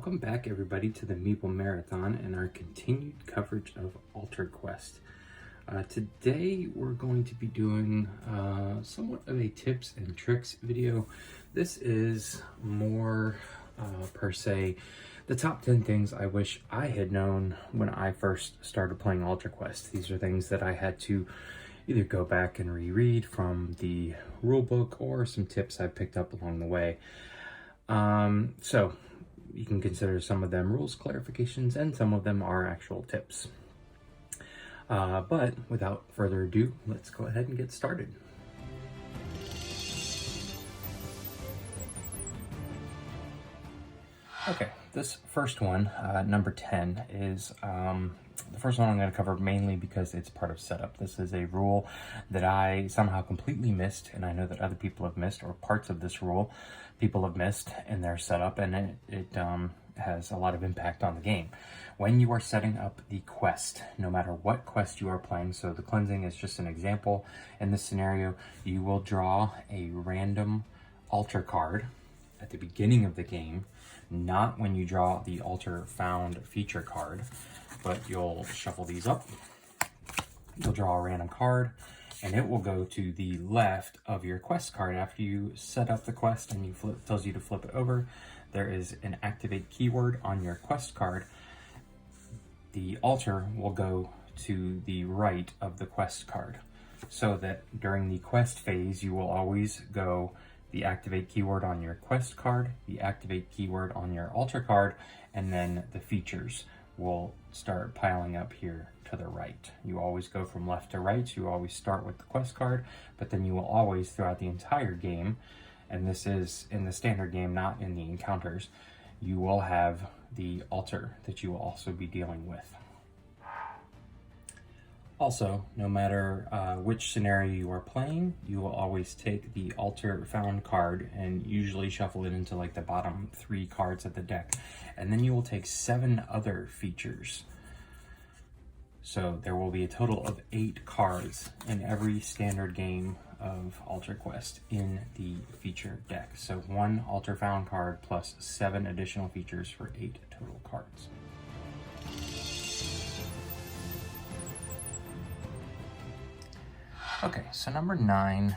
Welcome back everybody to the Meeple Marathon and our continued coverage of Altar Quest. Today we're going to be doing somewhat of a tips and tricks video. This is more per se the top 10 things I wish I had known when I first started playing Altar Quest. These are things that I had to either go back and reread from the rulebook or some tips I picked up along the way. So you can consider some of them rules clarifications and some of them are actual tips. But without further ado, let's go ahead and get started. Okay, this first one, number 10, is the first one I'm going to cover mainly because it's part of setup. This is a rule that I somehow completely missed, and I know that other people have missed, or parts of this rule people have missed in their setup, and it has a lot of impact on the game. When you are setting up the quest, no matter what quest you are playing, so the cleansing is just an example. In this scenario, you will draw a random altar card at the beginning of the game, not when you draw the altar found feature card, but you'll shuffle these up, you'll draw a random card, and it will go to the left of your quest card. After you set up the quest and tells you to flip it over, there is an activate keyword on your quest card. The altar will go to the right of the quest card, so that during the quest phase, you will always go the activate keyword on your quest card, the activate keyword on your altar card, and then the features will start piling up here to the right. You always go from left to right, so you always start with the quest card, but then you will always, throughout the entire game, and this is in the standard game, not in the encounters, you will have the altar that you will also be dealing with. Also, no matter which scenario you are playing, you will always take the altar found card and usually shuffle it into like the bottom 3 cards of the deck. And then you will take 7 other features. So there will be a total of 8 cards in every standard game of Altar Quest in the feature deck. So 1 altar found card plus 7 additional features for 8 total cards. Okay, so number 9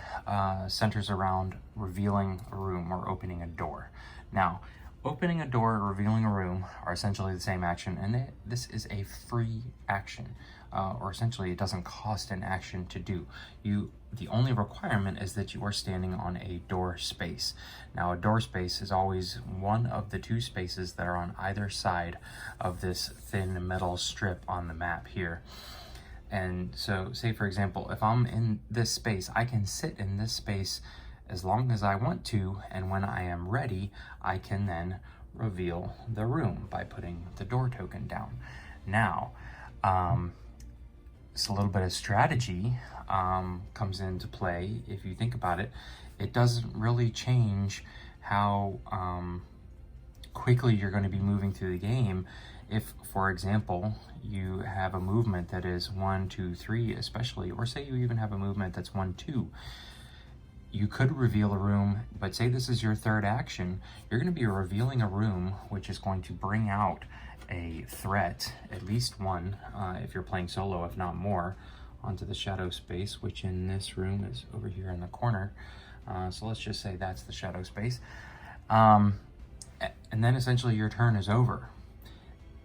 centers around revealing a room or opening a door. Now, opening a door or revealing a room are essentially the same action, and this is a free action, or essentially it doesn't cost an action to do. The only requirement is that you are standing on a door space. Now, a door space is always one of the 2 spaces that are on either side of this thin metal strip on the map here. And so, say for example, if I'm in this space, I can sit in this space as long as I want to, and when I am ready, I can then reveal the room by putting the door token down. Now, it's a little bit of strategy comes into play. If you think about it, it doesn't really change how quickly you're going to be moving through the game. If, for example, you have a movement that is 1, 2, 3 especially, or say you even have a movement that's 1, 2, you could reveal a room, but say this is your 3rd action, you're going to be revealing a room which is going to bring out a threat, at least one, if you're playing solo, if not more, onto the shadow space, which in this room is over here in the corner. So let's just say that's the shadow space. And then essentially your turn is over.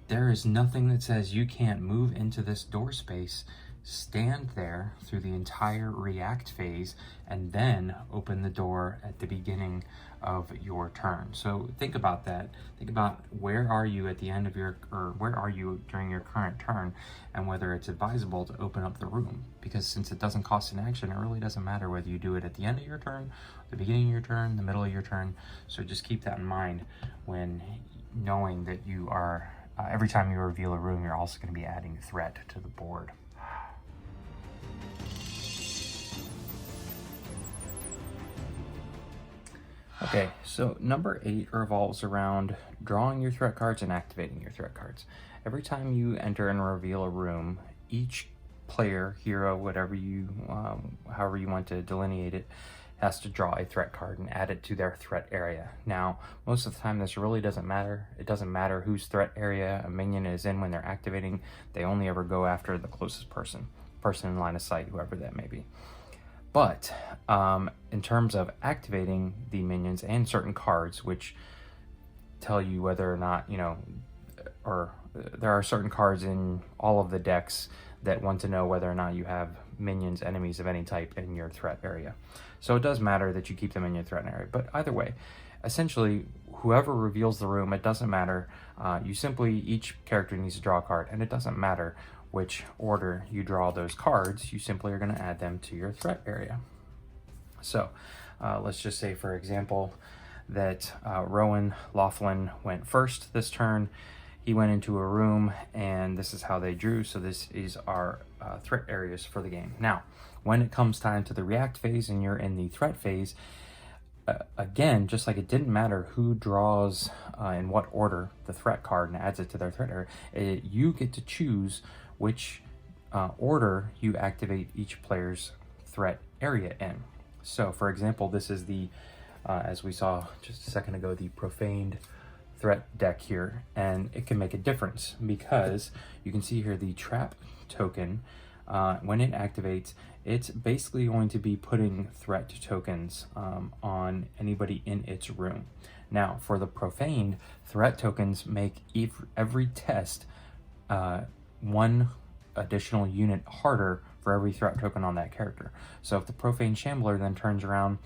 There is nothing that says you can't move into this door space, stand there through the entire react phase, and then open the door at the beginning of your turn. So think about that. Think about where are you at the end of where are you during your current turn, and whether it's advisable to open up the room. Because since it doesn't cost an action, it really doesn't matter whether you do it at the end of your turn, the beginning of your turn, the middle of your turn. So just keep that in mind when knowing that you are every time you reveal a room, you're also going to be adding threat to the board. Okay, so number 8 revolves around drawing your threat cards and activating your threat cards. Every time you enter and reveal a room, each player, hero, whatever you, however you want to delineate it, has to draw a threat card and add it to their threat area. Now, most of the time this really doesn't matter. It doesn't matter whose threat area a minion is in when they're activating. They only ever go after the closest person in line of sight, whoever that may be. But in terms of activating the minions and certain cards, which tell you whether or not, or there are certain cards in all of the decks that want to know whether or not you have minions, enemies of any type in your threat area. So it does matter that you keep them in your threat area. But either way, essentially, whoever reveals the room, it doesn't matter. Each character needs to draw a card, and it doesn't matter which order you draw those cards. You simply are going to add them to your threat area. So let's just say, for example, that Rowan Laughlin went first this turn. He went into a room, and this is how they drew. So this is our threat areas for the game. Now, when it comes time to the react phase and you're in the threat phase, again, just like it didn't matter who draws in what order the threat card and adds it to their threat area, you get to choose which order you activate each player's threat area in. So, for example, this is the, as we saw just a second ago, the profaned threat deck here, and it can make a difference because you can see here the trap token, when it activates, it's basically going to be putting threat tokens on anybody in its room. Now, for the profaned, threat tokens make every test one additional unit harder for every threat token on that character. So if the profane shambler then turns around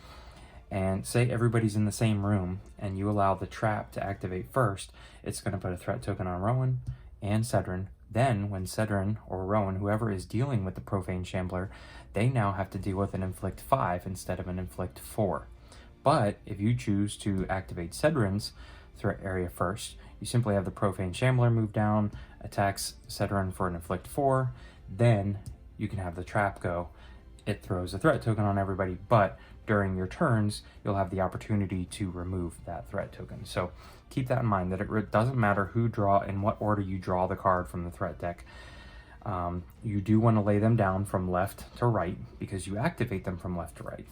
and say everybody's in the same room and you allow the trap to activate first, it's going to put a threat token on Rowan and Cedrin. Then when Cedrin or Rowan, whoever is dealing with the profane shambler, they now have to deal with an Inflict 5 instead of an Inflict 4. But if you choose to activate Cedrin's threat area first, you simply have the profane shambler move down, attacks Cedrin for an Inflict 4, then you can have the trap go. It throws a threat token on everybody, but during your turns, you'll have the opportunity to remove that threat token. So keep that in mind, that it doesn't matter who in what order you draw the card from the threat deck. You do want to lay them down from left to right because you activate them from left to right.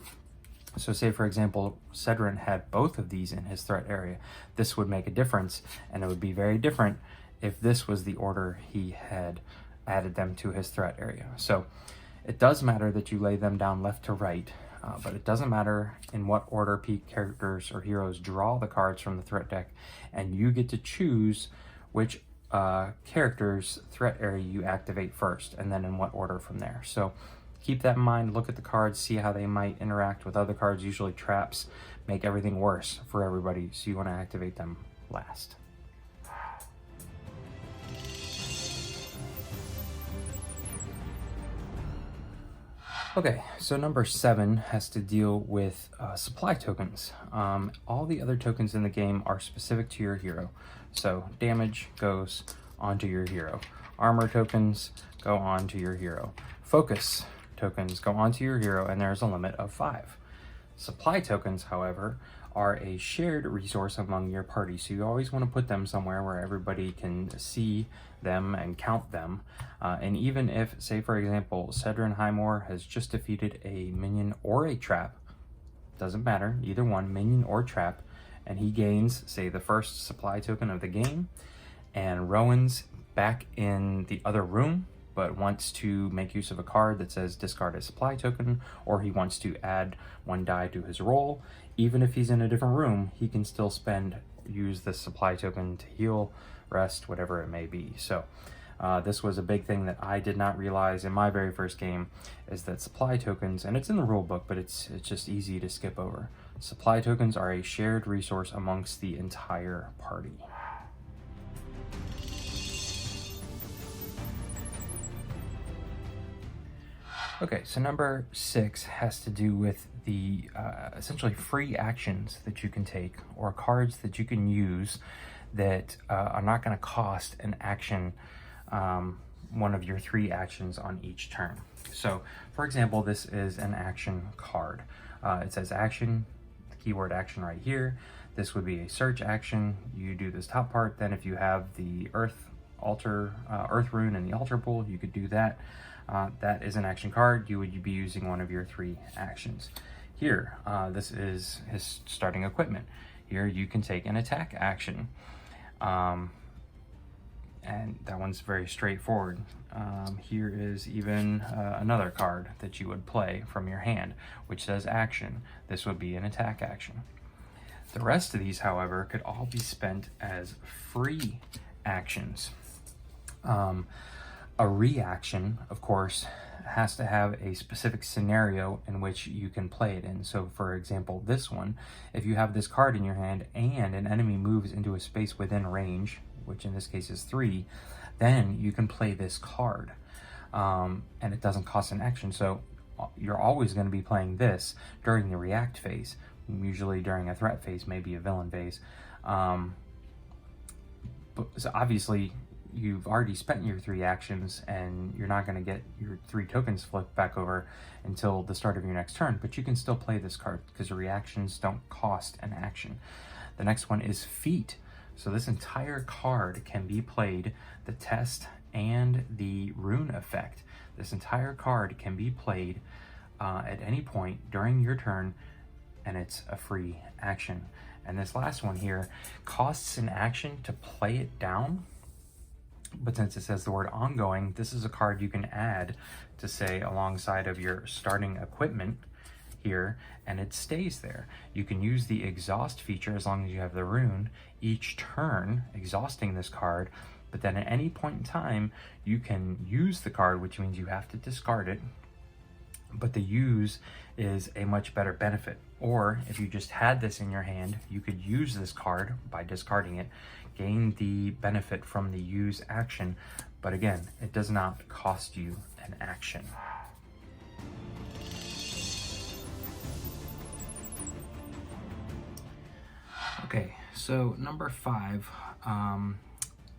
So say, for example, Cedrin had both of these in his threat area. This would make a difference, and it would be very different if this was the order he had added them to his threat area. So it does matter that you lay them down left to right, but it doesn't matter in what order peak characters or heroes draw the cards from the threat deck, and you get to choose which character's threat area you activate first, and then in what order from there. So keep that in mind, look at the cards, see how they might interact with other cards. Usually traps make everything worse for everybody, so you want to activate them last. Okay, so number 7 has to deal with supply tokens. All the other tokens in the game are specific to your hero. So damage goes onto your hero. Armor tokens go onto your hero. Focus tokens go onto your hero, and there's a limit of 5. Supply tokens, however, are a shared resource among your party, so you always want to put them somewhere where everybody can see them and count them. And even if, say for example, Cedrin Highmore has just defeated a minion or a trap, doesn't matter, either one, minion or trap, and he gains, say, the first supply token of the game, and Rowan's back in the other room, but wants to make use of a card that says discard a supply token, or he wants to add 1 die to his roll, even if he's in a different room, he can still use the supply token to heal, rest, whatever it may be. So this was a big thing that I did not realize in my very first game, is that supply tokens, and it's in the rule book, but it's just easy to skip over. Supply tokens are a shared resource amongst the entire party. Okay, so number 6 has to do with the essentially free actions that you can take, or cards that you can use that are not going to cost an action, one of your 3 actions on each turn. So, for example, this is an action card. It says action, the keyword action right here. This would be a search action. You do this top part. Then if you have the earth rune in the altar pool, you could do that. That is an action card. You would be using one of your 3 actions. Here, this is his starting equipment. Here you can take an attack action. And that one's very straightforward. Here is even another card that you would play from your hand, which says action. This would be an attack action. The rest of these, however, could all be spent as free actions. A reaction, of course, has to have a specific scenario in which you can play it in. So for example, this one, if you have this card in your hand and an enemy moves into a space within range, which in this case is 3, then you can play this card. And it doesn't cost an action. So you're always going to be playing this during the react phase, usually during a threat phase, maybe a villain phase. But so obviously, you've already spent your 3 actions and you're not going to get your 3 tokens flipped back over until the start of your next turn, but you can still play this card because the reactions don't cost an action. The next one is feat. So this entire card can be played, the test and the rune effect. This entire card can be played at any point during your turn, and it's a free action. And this last one here costs an action to play it down, but since it says the word ongoing, this is a card you can add to say alongside of your starting equipment here, and it stays there. You can use the exhaust feature as long as you have the rune each turn, exhausting this card, but then at any point in time, you can use the card, which means you have to discard it, but the use is a much better benefit. Or if you just had this in your hand, you could use this card by discarding it, gain the benefit from the use action, but again, it does not cost you an action. Okay, so number 5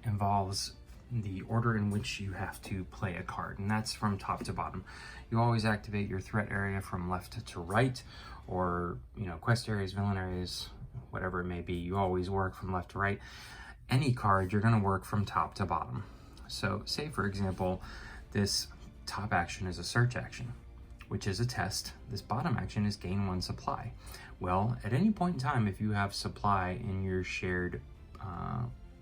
involves the order in which you have to play a card, and that's from top to bottom. You always activate your threat area from left to right, or quest areas, villain areas, whatever it may be. You always work from left to right. Any card, you're going to work from top to bottom. So say for example, this top action is a search action, which is a test. This bottom action is gain 1 supply. Well, at any point in time, if you have supply in your shared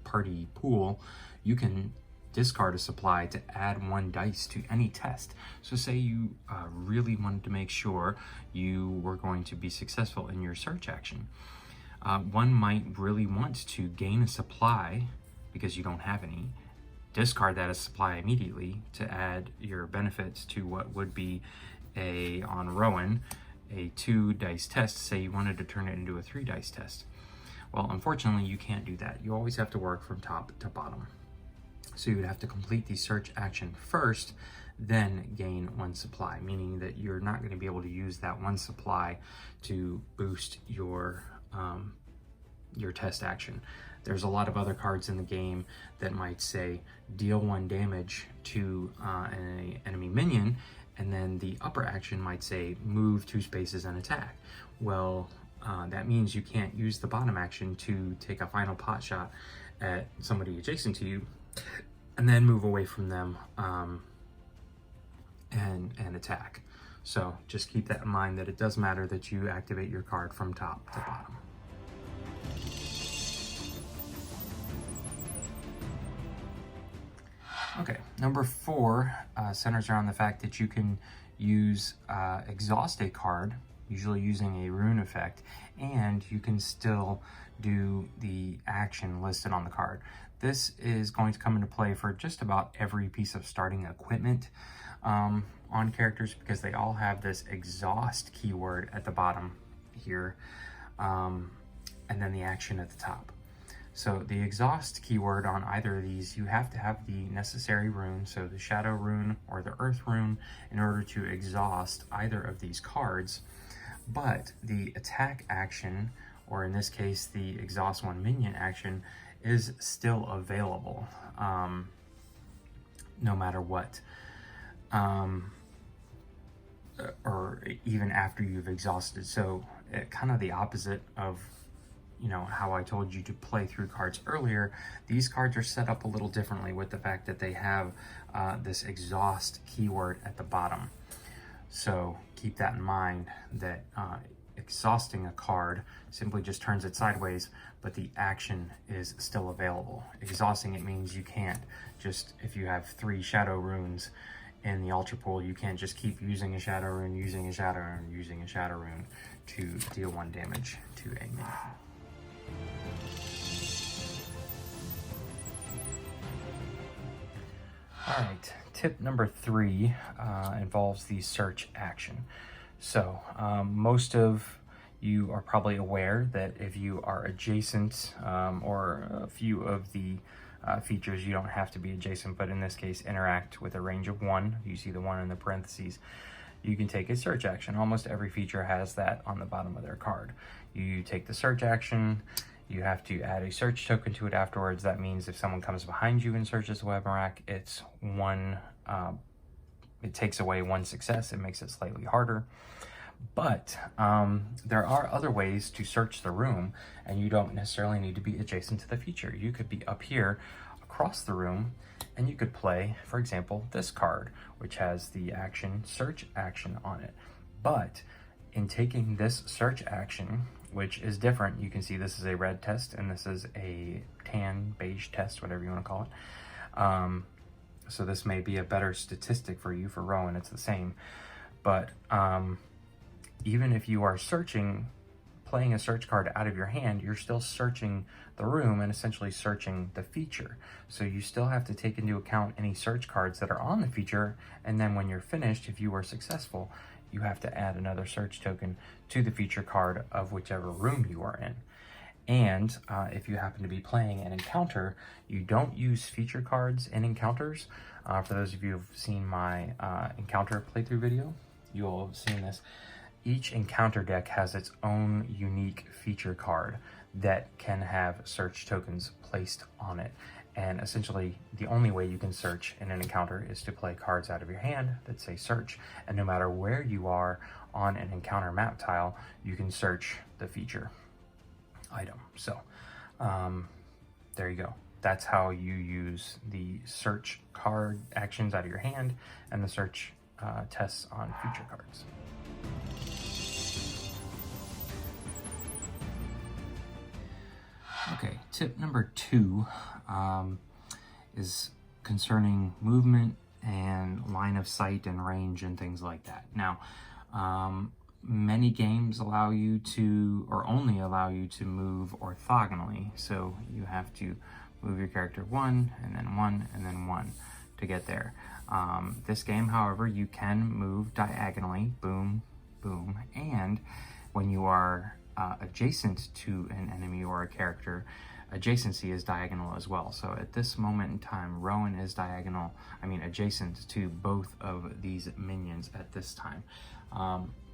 party pool, you can discard a supply to add 1 dice to any test. So say you really wanted to make sure you were going to be successful in your search action. One might really want to gain a supply because you don't have any, discard that as supply immediately to add your benefits to what would be on Rowan, a 2 dice test. Say you wanted to turn it into a 3 dice test. Well, unfortunately, you can't do that. You always have to work from top to bottom. So you would have to complete the search action first, then gain 1 supply, meaning that you're not going to be able to use that 1 supply to boost your test action. There's a lot of other cards in the game that might say deal 1 damage to an enemy minion, and then the upper action might say move 2 spaces and attack. Well, that means you can't use the bottom action to take a final pot shot at somebody adjacent to you and then move away from them and attack. So just keep that in mind, that it does matter that you activate your card from top to bottom. Okay, number 4 centers around the fact that you can use exhaust a card, usually using a rune effect, and you can still do the action listed on the card. This is going to come into play for just about every piece of starting equipment on characters, because they all have this exhaust keyword at the bottom here, and then the action at the top. So the exhaust keyword on either of these, you have to have the necessary rune, so the shadow rune or the earth rune, in order to exhaust either of these cards. But the attack action, or in this case the exhaust 1 minion action, is still available no matter what, or even after you've exhausted. So kind of the opposite of how I told you to play through cards earlier. These cards are set up a little differently with the fact that they have this exhaust keyword at the bottom. So keep that in mind, that exhausting a card simply just turns it sideways, but the action is still available. Exhausting it means you can't just, if you have 3 shadow runes in the Ultra Pool, you can't just keep using a shadow rune, using a shadow rune, using a shadow rune to deal 1 damage to a minion. All right, tip number 3 involves the search action. So most of you are probably aware that if you are adjacent, or a few of the features, you don't have to be adjacent, but in this case, interact with a range of 1. You see the 1 in the parentheses. You can take a search action. Almost every feature has that on the bottom of their card. You take the search action, you have to add a search token to it afterwards. That means if someone comes behind you and searches the weapon rack, it's it takes away 1 success. It makes it slightly harder. But there are other ways to search the room, and you don't necessarily need to be adjacent to the feature. You could be up here across the room, and you could play, for example, this card, which has the action search action on it. But in taking this search action, which is different, you can see this is a red test and this is a tan beige test, whatever you want to call it. So this may be a better statistic for you. For Rowan, it's the same. But even if you are playing a search card out of your hand, you're still searching the room and essentially searching the feature. So you still have to take into account any search cards that are on the feature, and then when you're finished, if you were successful, you have to add another search token to the feature card of whichever room you are in. And if you happen to be playing an encounter, you don't use feature cards in encounters. For those of you who've seen my encounter playthrough video, you'll have seen this. Each encounter deck has its own unique feature card that can have search tokens placed on it. And essentially, the only way you can search in an encounter is to play cards out of your hand that say search. And no matter where you are on an encounter map tile, you can search the feature item. So there you go. That's how you use the search card actions out of your hand and the search tests on feature cards. Okay, tip number 2 is concerning movement and line of sight and range and things like that. Now, many games allow you to, or only allow you to move orthogonally. So you have to move your character 1, and then 1, and then 1 to get there. This game, however, you can move diagonally, boom, boom, and when you are adjacent to an enemy or a character, adjacency is diagonal as well. So at this moment in time, Rowan is adjacent to both of these minions at this time.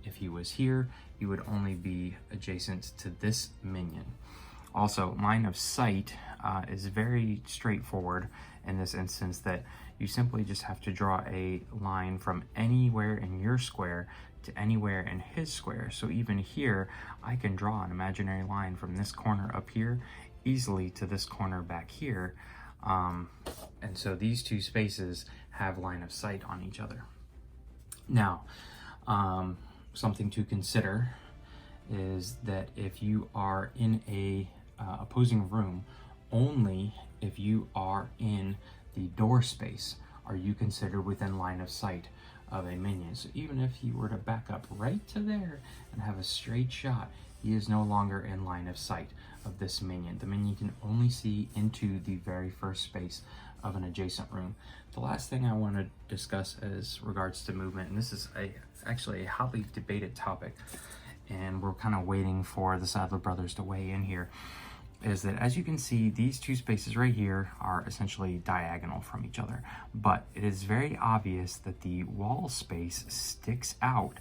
If he was here, he would only be adjacent to this minion. Also, line of sight is very straightforward in this instance, that you simply just have to draw a line from anywhere in your square to anywhere in his square. So even here, I can draw an imaginary line from this corner up here easily to this corner back here. And so these two spaces have line of sight on each other. Now, something to consider is that if you are in a opposing room, only if you are in the door space are you considered within line of sight of a minion. So even if he were to back up right to there and have a straight shot, he is no longer in line of sight of this minion. The minion can only see into the very first space of an adjacent room. The last thing I want to discuss as regards to movement, and this is actually a hotly debated topic, and we're kind of waiting for the Sadler brothers to weigh in here, is that as you can see, these two spaces right here are essentially diagonal from each other, but it is very obvious that the wall space sticks out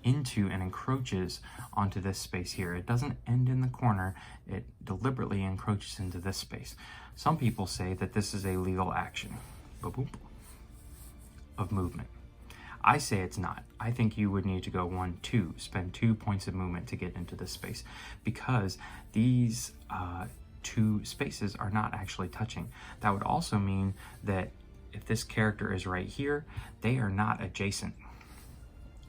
into and encroaches onto this space here. It doesn't end in the corner, it deliberately encroaches into this space. Some people say that this is a legal action of movement. I say it's not. I think you would need to go 1, 2, spend 2 points of movement to get into this space, because these two spaces are not actually touching. That would also mean that if this character is right here, they are not adjacent.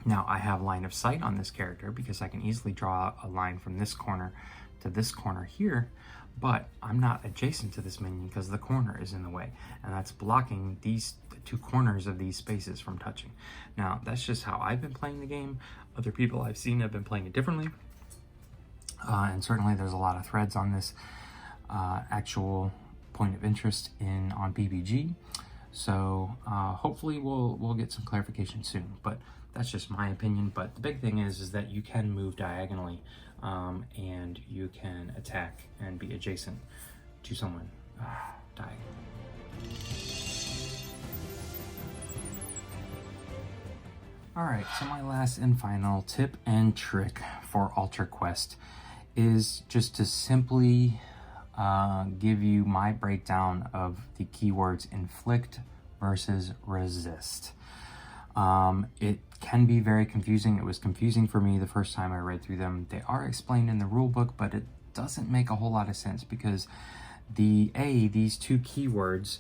Now I have line of sight on this character because I can easily draw a line from this corner to this corner here, but I'm not adjacent to this minion because the corner is in the way, and that's blocking these two corners of these spaces from touching. Now that's just how I've been playing the game. Other people I've seen have been playing it differently, and certainly there's a lot of threads on this actual point of interest on PBG. So hopefully we'll get some clarification soon, but that's just my opinion. But the big thing is that you can move diagonally, and you can attack and be adjacent to someone diagonally. All right, so my last and final tip and trick for Altar Quest is just to simply give you my breakdown of the keywords inflict versus resist. It can be very confusing. It was confusing for me the first time I read through them. They are explained in the rule book, but it doesn't make a whole lot of sense because these two keywords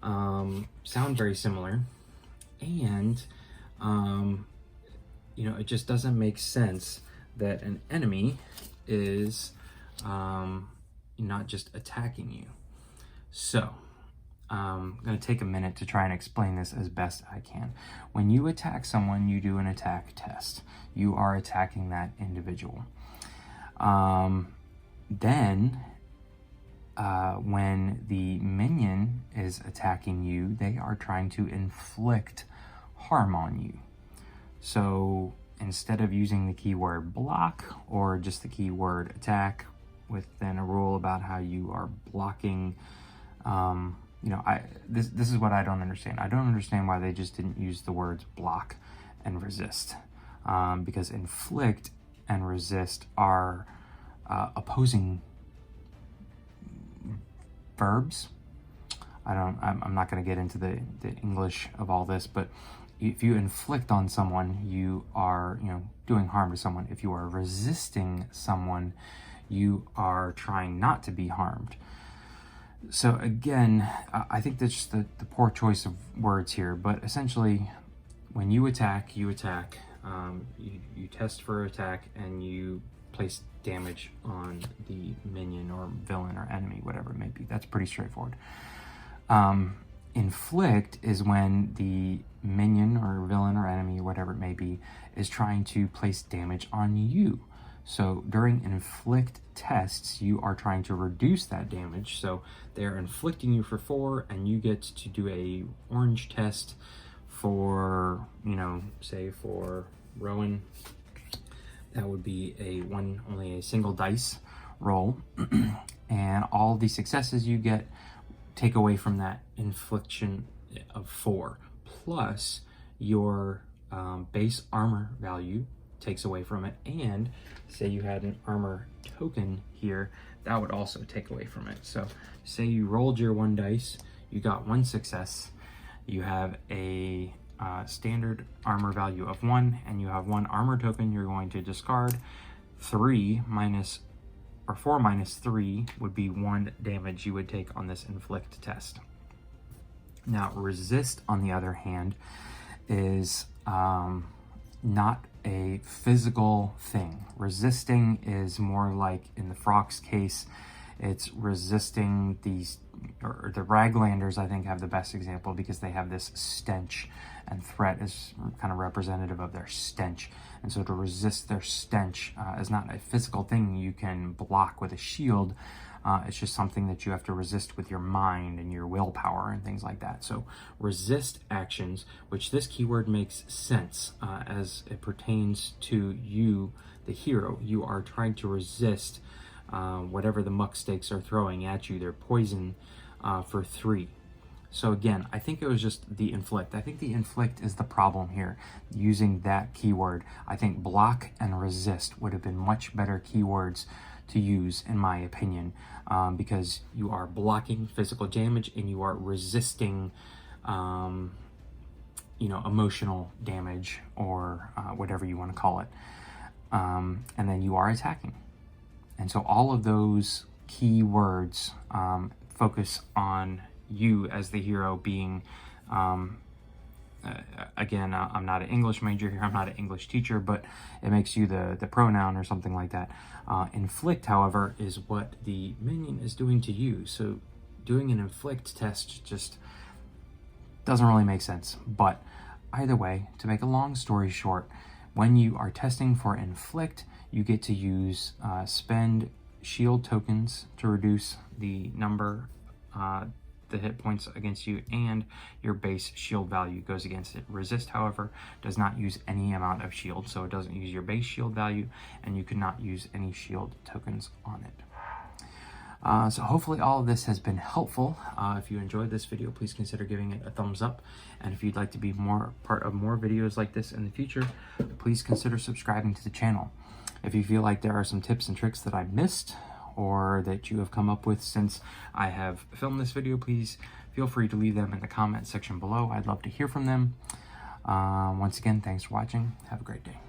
sound very similar, and it just doesn't make sense that an enemy is not just attacking you. So I'm going to take a minute to try and explain this as best I can. When you attack someone, you do an attack test. You are attacking that individual. Then when the minion is attacking you, they are trying to inflict harm on you. So instead of using the keyword block or just the keyword attack with then a rule about how you are blocking, this is what I don't understand. I don't understand why they just didn't use the words block and resist, because inflict and resist are opposing verbs. I'm not going to get into the English of all this, but if you inflict on someone, you are doing harm to someone. If you are resisting someone, you are trying not to be harmed. So again, I think that's just the poor choice of words here, but essentially when you attack, you test for attack and you place damage on the minion or villain or enemy, whatever it may be. That's pretty straightforward. Inflict is when the minion or villain or enemy, whatever it may be, is trying to place damage on you. So during inflict tests, you are trying to reduce that damage. So they're inflicting you for 4, and you get to do a orange test for, say for Rowan, that would be only a single dice roll. And all the successes you get take away from that infliction of 4, plus your base armor value takes away from it, and say you had an armor token here, that would also take away from it. So say you rolled your 1 dice, you got 1 success, you have a standard armor value of 1, and you have 1 armor token you're going to discard. 4 minus 3 would be 1 damage you would take on this inflict test. Now resist, on the other hand, is not a physical thing. Resisting is more like, in the Frog's case, it's resisting these, or the Raglanders, I think, have the best example because they have this stench, and threat is kind of representative of their stench. And so to resist their stench is not a physical thing you can block with a shield. It's just something that you have to resist with your mind and your willpower and things like that. So resist actions, which this keyword makes sense as it pertains to you, the hero. You are trying to resist whatever the muck stakes are throwing at you. They're poison for 3. So again, I think it was just the inflict. I think the inflict is the problem here, using that keyword. I think block and resist would have been much better keywords to use, in my opinion, because you are blocking physical damage and you are resisting, emotional damage, or whatever you want to call it. And then you are attacking. And so all of those key words focus on you as the hero being again, I'm not an English major here, I'm not an English teacher, but it makes you the pronoun or something like that. Inflict, however, is what the minion is doing to you. So doing an inflict test just doesn't really make sense. But either way, to make a long story short, when you are testing for inflict, you get to use spend shield tokens to reduce the number, the hit points against you, and your base shield value goes against it. Resist, however, does not use any amount of shield, so it doesn't use your base shield value, and you cannot use any shield tokens on it. So hopefully all of this has been helpful. If you enjoyed this video, please consider giving it a thumbs up. And if you'd like to be part of more videos like this in the future, please consider subscribing to the channel. If you feel like there are some tips and tricks that I missed or that you have come up with since I have filmed this video, please feel free to leave them in the comment section below. I'd love to hear from them. Once again, thanks for watching. Have a great day.